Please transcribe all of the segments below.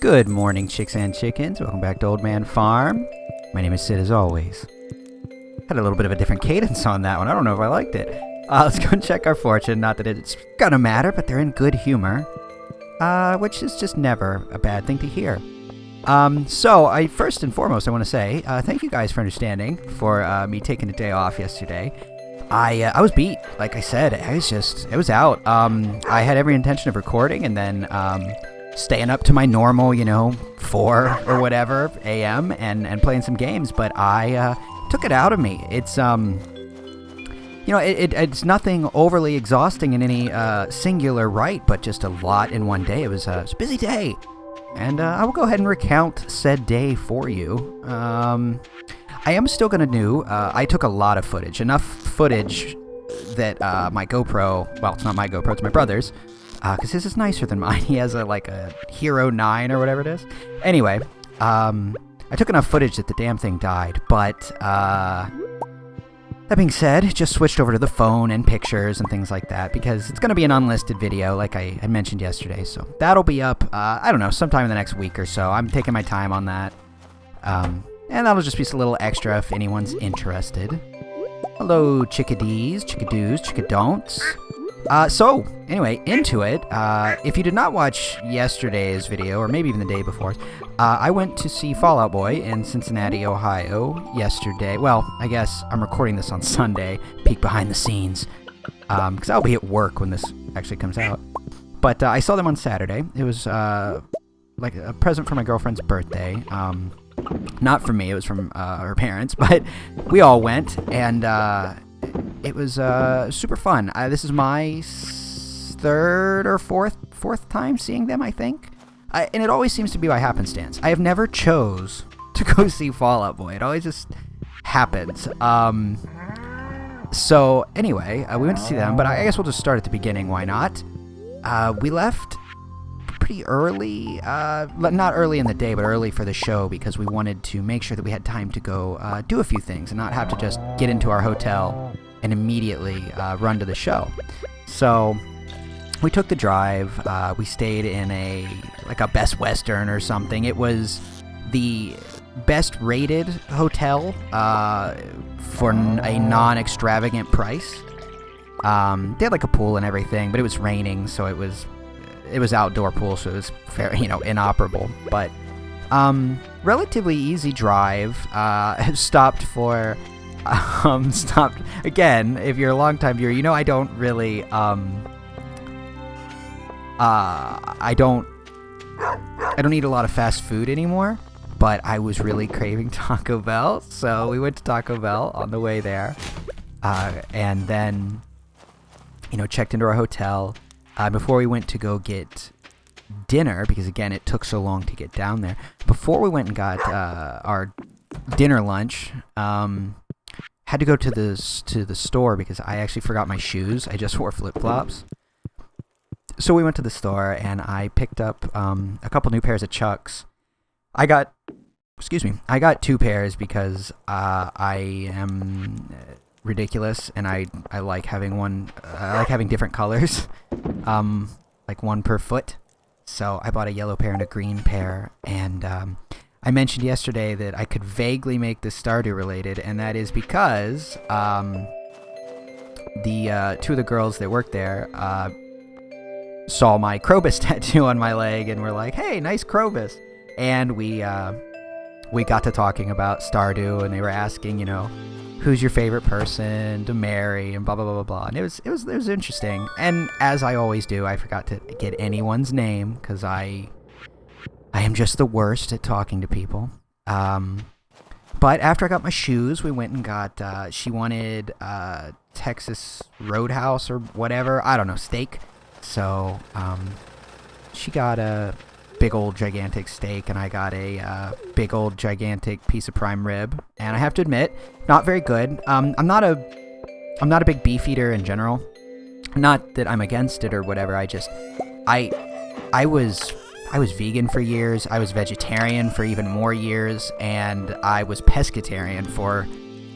Good morning, chicks and chickens. Welcome back to Old Man Farm. My name is Sid, as always. Had a little bit of a different cadence on that one. I don't know if I liked it. Let's go and check our fortune. Not that it's gonna matter, but they're in good humor. Which is just never a bad thing to hear. So, first and foremost, I want to say thank you guys for understanding for me taking a day off yesterday. I was beat. Like I said, it was out. I had every intention of recording and then staying up to my normal, 4 or whatever a.m. and playing some games, but I took it out of me. It's it's nothing overly exhausting in any singular right, but just a lot in one day. It was a busy day, and I will go ahead and recount said day for you. I am still going to do, I took a lot of footage, enough footage that my GoPro, well, it's not my GoPro, it's my brother's, because his is nicer than mine. He has a Hero 9 or whatever it is. Anyway, I took enough footage that the damn thing died, but that being said, just switched over to the phone and pictures and things like that, because it's going to be an unlisted video, like I had mentioned yesterday, so that'll be up, I don't know, sometime in the next week or so. I'm taking my time on that, and that'll just be a little extra if anyone's interested. Hello, chickadees, chickadoos, chickadon'ts. So, anyway, into it. If you did not watch yesterday's video, or maybe even the day before, I went to see Fall Out Boy in Cincinnati, Ohio yesterday. Well, I guess I'm recording this on Sunday, peek behind the scenes, because I'll be at work when this actually comes out. But I saw them on Saturday. It was like a present for my girlfriend's birthday. Not from me, it was from her parents, but we all went, and it was super fun. This is my third or fourth time seeing them, I think. And it always seems to be by happenstance. I have never chose to go see Fall Out Boy. It always just happens. So anyway, we went to see them, but I guess we'll just start at the beginning. Why not? We left pretty early, not early in the day, but early for the show, because we wanted to make sure that we had time to go do a few things and not have to just get into our hotel and immediately run to the show. So we took the drive. We stayed in a Best Western or something. It was the best rated hotel for a non-extravagant price. They had a pool and everything, but it was raining, so it was outdoor pool, so it was fair, inoperable. But relatively easy drive. Stopped again. If you're a long-time viewer, I don't really I don't eat a lot of fast food anymore, but I was really craving Taco Bell, so we went to Taco Bell on the way there, and then checked into our hotel before we went to go get dinner, because again it took so long to get down there. Before we went and got our dinner lunch, had to go to the store because I actually forgot my shoes. I just wore flip-flops. So we went to the store, and I picked up a couple new pairs of Chucks. I got 2 pairs because I am ridiculous, and I like having one. I like having different colors, like one per foot. So I bought a yellow pair and a green pair, and I mentioned yesterday that I could vaguely make this Stardew related, and that is because the 2 of the girls that work there saw my Krobus tattoo on my leg and were like, "Hey, nice Krobus!" And we got to talking about Stardew, and they were asking, who's your favorite person to marry, and blah blah blah blah blah. And it was interesting. And as I always do, I forgot to get anyone's name because I am just the worst at talking to people. But after I got my shoes, we went and got, she wanted Texas Roadhouse or whatever, I don't know, steak. So she got a big old gigantic steak, and I got a big old gigantic piece of prime rib. And I have to admit, not very good. I'm not a big beef eater in general. Not that I'm against it or whatever. I was vegan for years, I was vegetarian for even more years, and I was pescatarian for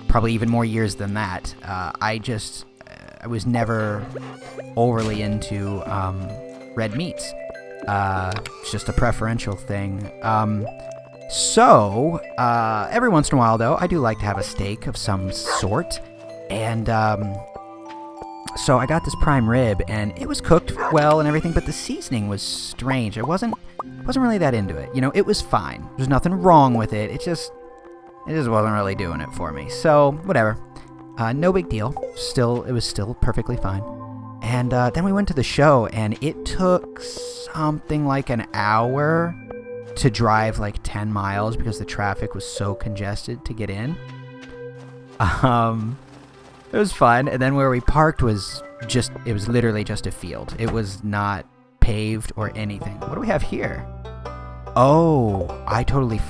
probably even more years than that. I was never overly into red meats. It's just a preferential thing. So, every once in a while, though, I do like to have a steak of some sort. And, so I got this prime rib, and it was cooked well and everything, but the seasoning was strange. I wasn't really that into it. You know, it was fine. There's nothing wrong with it. It just wasn't really doing it for me. So, whatever. No big deal. It was still perfectly fine. And then we went to the show, and it took something like an hour to drive like 10 miles because the traffic was so congested to get in. It was fun. And then where we parked was literally just a field. It was not paved or anything. What do we have here? Oh, I totally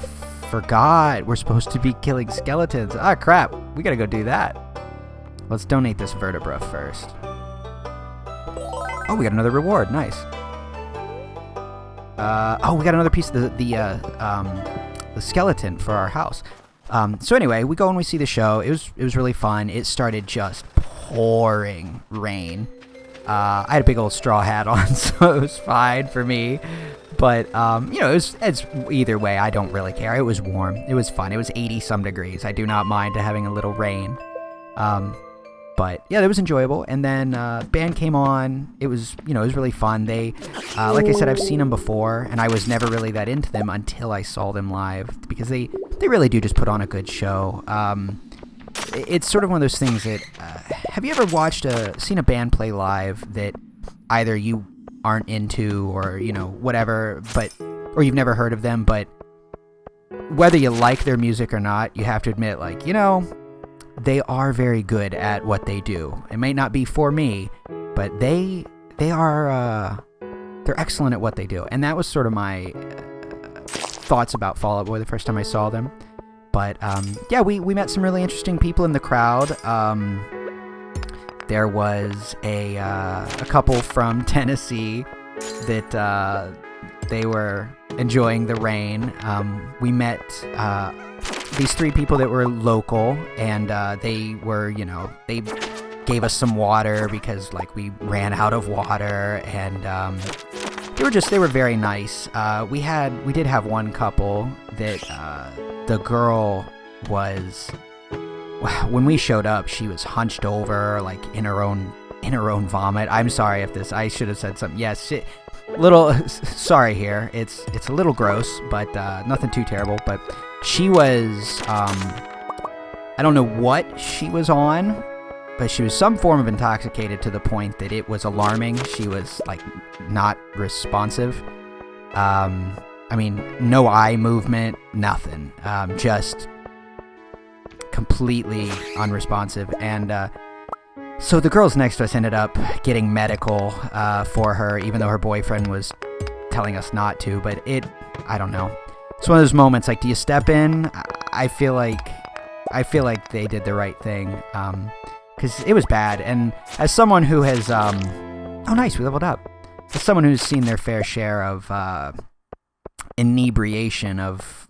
forgot. We're supposed to be killing skeletons. Ah, crap. We gotta go do that. Let's donate this vertebra first. Oh, we got another reward. Nice. We got another piece of the skeleton for our house. So anyway, we go and we see the show. It was really fun. It started just pouring rain. I had a big old straw hat on, so it was fine for me. But it's either way. I don't really care. It was warm. It was fun. It was 80-some degrees. I do not mind having a little rain. But yeah, it was enjoyable. And then band came on. It was really fun. They, like I said, I've seen them before, and I was never really that into them until I saw them live because they really do just put on a good show. It's sort of one of those things that have you ever seen a band play live that either you aren't into or whatever, or you've never heard of them, but whether you like their music or not, you have to admit, they are very good at what they do. It may not be for me, but they are they're excellent at what they do. And that was sort of my thoughts about Fall Out Boy the first time I saw them. But we met some really interesting people in the crowd. There was a couple from Tennessee that they were enjoying the rain. We met these three people that were local, and they were, they gave us some water because we ran out of water, and they were very nice. We did have one couple that the girl was, when we showed up, she was hunched over in her own vomit. I'm sorry if I should have said something. Yes, sorry here. It's a little gross, but nothing too terrible. But she was, I don't know what she was on, but she was some form of intoxicated to the point that it was alarming. She was not responsive. No eye movement, nothing. Just completely unresponsive. And so the girls next to us ended up getting medical for her, even though her boyfriend was telling us not to. But I don't know. It's one of those moments, do you step in? I feel like they did the right thing, because it was bad. And as someone who has, oh nice, we leveled up. As someone who's seen their fair share of inebriation of,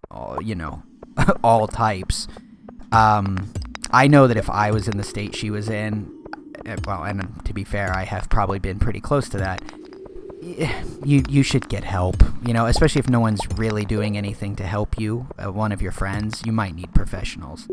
all types, I know that if I was in the state she was in, well, and to be fair, I have probably been pretty close to that. You should get help, especially if no one's really doing anything to help you, one of your friends. You might need professionals.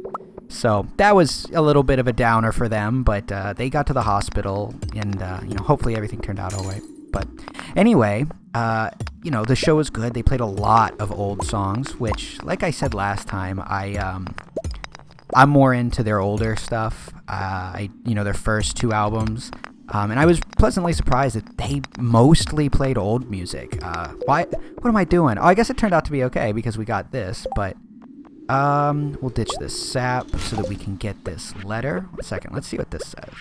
So that was a little bit of a downer for them, but they got to the hospital, and hopefully everything turned out all right. But anyway, the show was good. They played a lot of old songs, which, like I said last time, I'm more into their older stuff. Their first two albums. And I was pleasantly surprised that they mostly played old music. What am I doing? Oh, I guess it turned out to be okay because we got this, but we'll ditch this sap so that we can get this letter. 1 second, let's see what this says.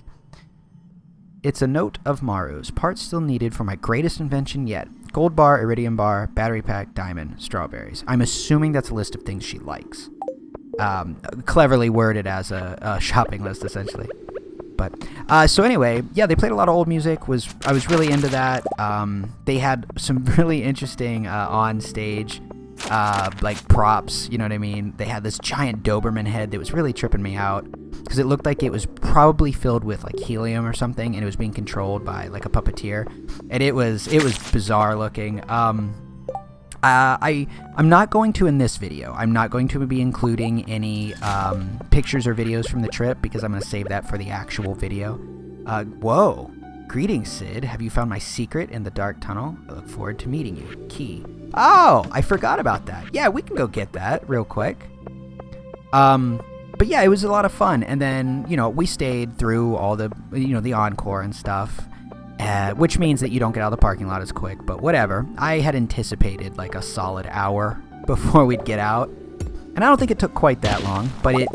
It's a note of Maru's. Parts still needed for my greatest invention yet. Gold bar, iridium bar, battery pack, diamond, strawberries. I'm assuming that's a list of things she likes. Cleverly worded as a shopping list, essentially. But so anyway, yeah, they played a lot of old music. I was really into that. They had some really interesting on stage props. You know what I mean? They had this giant Doberman head that was really tripping me out. because it looked like it was probably filled with like helium or something, and it was being controlled by like a puppeteer, and it was bizarre looking. I'm not going to in this video. I'm not going to be including any pictures or videos from the trip because I'm going to save that for the actual video. Whoa. Greetings, Sid. Have you found my secret in the dark tunnel? I look forward to meeting you. Key. Oh, I forgot about that. Yeah, we can go get that real quick. But yeah, it was a lot of fun. And then, you know, we stayed through all the, you know, the encore and stuff. Which means that you don't get out of the parking lot as quick, but whatever. I had anticipated like a solid hour before we'd get out, and I don't think it took quite that long, but it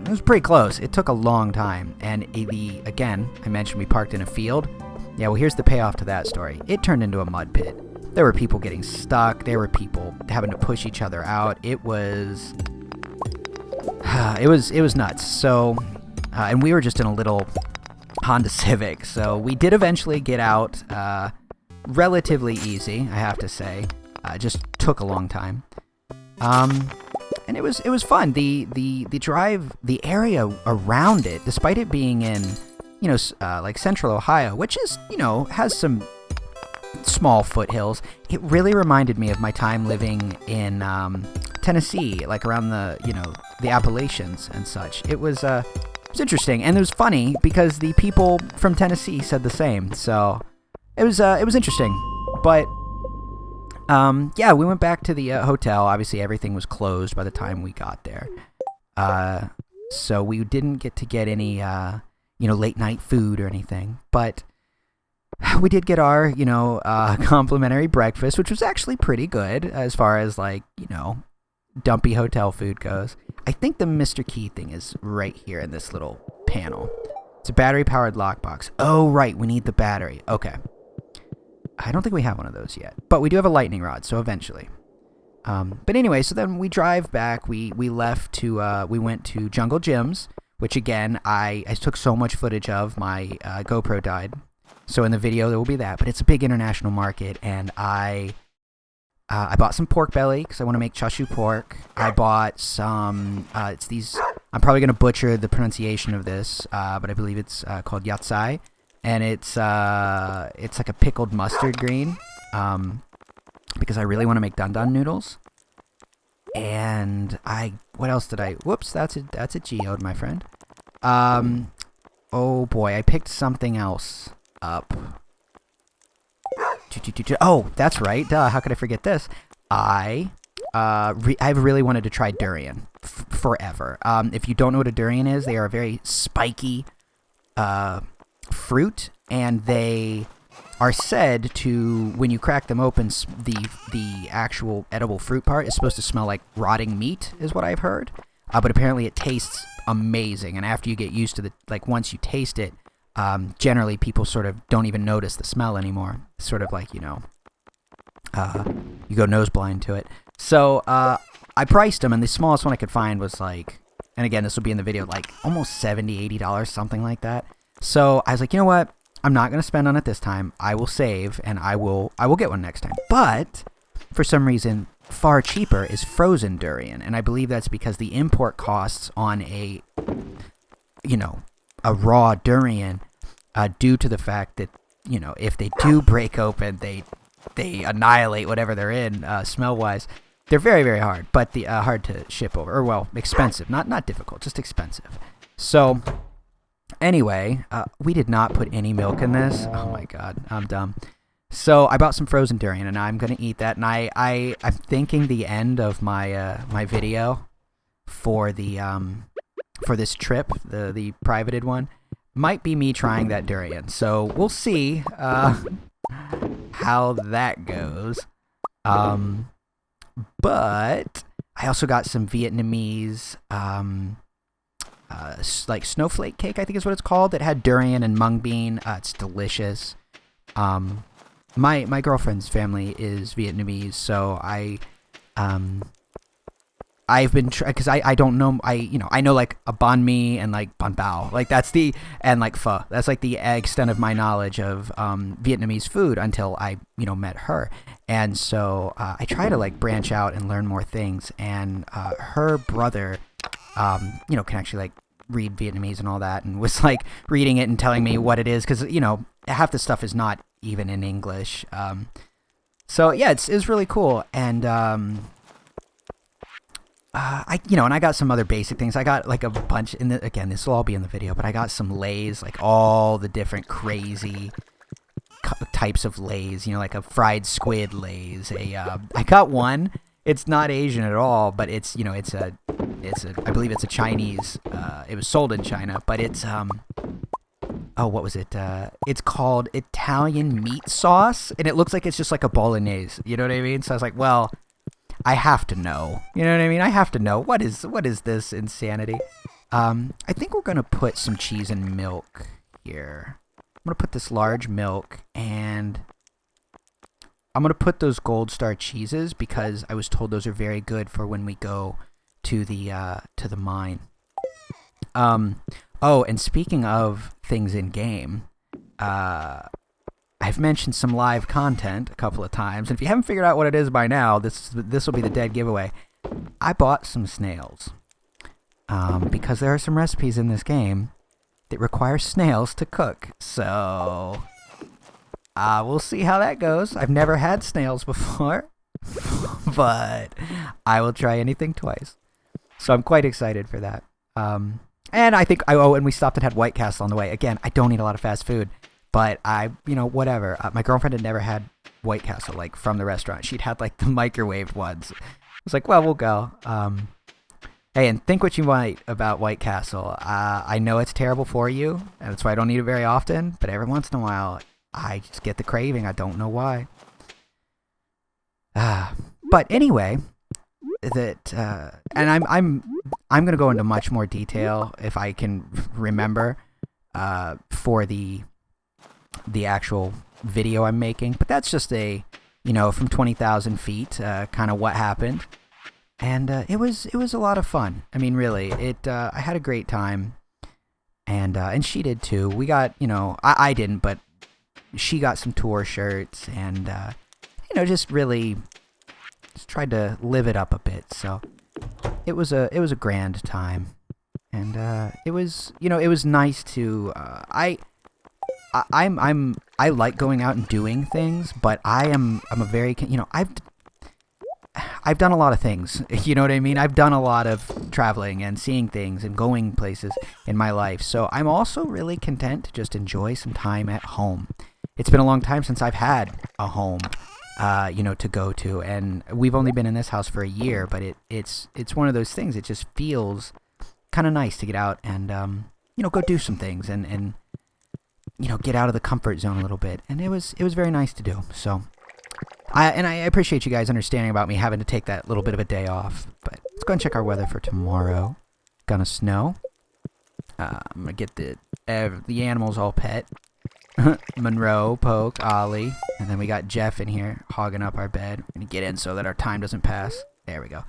was pretty close. It took a long time, and again, I mentioned we parked in a field. Yeah, well, here's the payoff to that story. It turned into a mud pit. There were people getting stuck. There were people having to push each other out. It was nuts. So, and we were just in a little Honda Civic, so we did eventually get out relatively easy, I have to say. Just took a long time, and it was fun. The drive, the area around it, despite it being in, you know, like central Ohio, which is, you know, has some small foothills, it really reminded me of my time living in Tennessee, like around the, you know, the Appalachians and such. It was interesting, and it was funny because the people from Tennessee said the same. So it was interesting. But yeah, we went back to the hotel. Obviously, everything was closed by the time we got there. So we didn't get to get any you know, late night food or anything. But we did get our, you know, complimentary breakfast, which was actually pretty good as far as, like, you know, dumpy hotel food goes. I think the Mr. Key thing is right here in this little panel. It's a battery-powered lockbox. Oh, right, we need the battery. Okay. I don't think we have one of those yet, but we do have a lightning rod, so eventually. But anyway, so then we drive back. We left to, we went to Jungle Jim's, which again, I took so much footage of. My GoPro died. So in the video, there will be that. But it's a big international market, and I bought some pork belly because I want to make chashu pork. I bought some, it's these, I'm probably going to butcher the pronunciation of this, but I believe it's called yatsai. And it's like a pickled mustard green, because I really want to make dun-dun noodles. And what else did I, whoops, that's a geode, my friend. Oh boy, I picked something else up. Oh, that's right. Duh, how could I forget this? I've really wanted to try durian forever. If you don't know what a durian is, they are a very spiky fruit, and they are said to, when you crack them open, the actual edible fruit part is supposed to smell like rotting meat, is what I've heard. But apparently it tastes amazing, and after you get used to like once you taste it, generally people sort of don't even notice the smell anymore. It's sort of like, you know, you go nose blind to it. So I priced them, and the smallest one I could find was like, and again, this will be in the video, like almost $70, $80, something like that. So I was like, you know what? I'm not going to spend on it this time. I will save, and I will get one next time. But for some reason, far cheaper is frozen durian, and I believe that's because the import costs on a, you know, a raw durian, due to the fact that, you know, if they do break open, they annihilate whatever they're in, smell-wise. They're very, very hard, but hard to ship over, or well, expensive. Not difficult, just expensive. So anyway, we did not put any milk in this. Oh my god, I'm dumb. So I bought some frozen durian, and I'm gonna eat that. And I'm thinking the end of my my video for the for this trip, the privated one, might be me trying that durian. So we'll see how that goes. But I also got some Vietnamese like snowflake cake, I think is what it's called, that had durian and mung bean. It's delicious. My girlfriend's family is Vietnamese, so I've been because I don't know, I know like a banh mi and like banh bao, like that's and like pho. That's like the extent of my knowledge of Vietnamese food until I met her. And so I try to like branch out and learn more things. And her brother can actually like read Vietnamese and all that, and was like reading it and telling me what it is, because half the stuff is not even in English. So yeah, it's really cool. And and I got some other basic things. I got like a bunch again, this will all be in the video, but I got some lays, like all the different crazy types of lays, like a fried squid lays. I got one. It's not Asian at all, but it's I believe it's a Chinese. It was sold in China, but it's what was it? It's called Italian meat sauce, and it looks like it's just like a bolognese. You know what I mean? So I was like, well, I have to know. You know what I mean? I have to know what is this insanity. I think we're gonna put some cheese and milk here. I'm gonna put this large milk, and I'm gonna put those Gold Star cheeses because I was told those are very good for when we go to the mine. Oh, and speaking of things in game, I've mentioned some live content a couple of times, and if you haven't figured out what it is by now, this will be the dead giveaway. I bought some snails because there are some recipes in this game that require snails to cook. So we'll see how that goes. I've never had snails before, but I will try anything twice. So I'm quite excited for that. And I think and we stopped and had White Castle on the way. Again, I don't eat a lot of fast food. But whatever. My girlfriend had never had White Castle, like, from the restaurant. She'd had, like, the microwaved ones. I was like, well, we'll go. Hey, and think what you might about White Castle. I know it's terrible for you, and that's why I don't eat it very often. But every once in a while, I just get the craving. I don't know why. But anyway, and I'm going to go into much more detail if I can remember for the actual video I'm making, but that's just from 20,000 feet, kind of what happened, and it was a lot of fun. I mean, really, I had a great time, and she did too. We got, I didn't, but she got some tour shirts, and just really just tried to live it up a bit. So it was a grand time, and it was nice to I like going out and doing things, but I'm a very, I've done a lot of things, you know what I mean? I've done a lot of traveling and seeing things and going places in my life. So I'm also really content to just enjoy some time at home. It's been a long time since I've had a home, to go to, and we've only been in this house for a year, but it's one of those things. It just feels kind of nice to get out and, go do some things and get out of the comfort zone a little bit. And it was very nice to do. So I appreciate you guys understanding about me having to take that little bit of a day off. But let's go and check our weather for tomorrow. Gonna snow. I'm gonna get the animals all pet. Monroe, Poke, Ollie, and then we got Jeff in here hogging up our bed. We're gonna get in so that our time doesn't pass. There we go.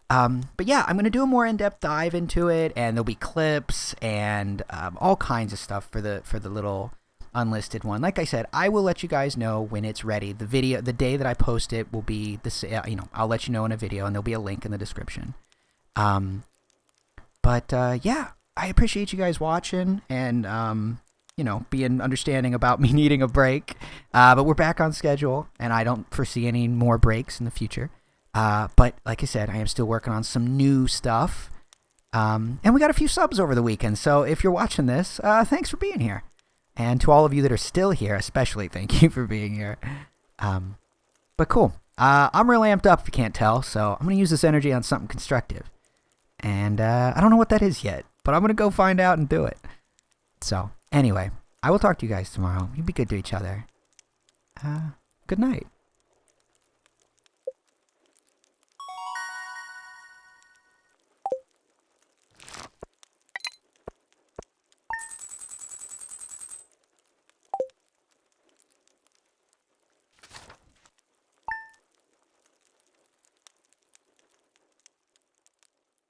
But yeah, I'm going to do a more in-depth dive into it, and there'll be clips and all kinds of stuff for the little unlisted one. Like I said, I will let you guys know when it's ready. The day that I post it will be I'll let you know in a video, and there'll be a link in the description. Yeah, I appreciate you guys watching and being understanding about me needing a break. But we're back on schedule, and I don't foresee any more breaks in the future. But like I said, I am still working on some new stuff. And we got a few subs over the weekend. So if you're watching this, thanks for being here. And to all of you that are still here, especially thank you for being here. But cool. I'm real amped up if you can't tell. So I'm going to use this energy on something constructive. And I don't know what that is yet, but I'm going to go find out and do it. So anyway, I will talk to you guys tomorrow. You be good to each other. Good night.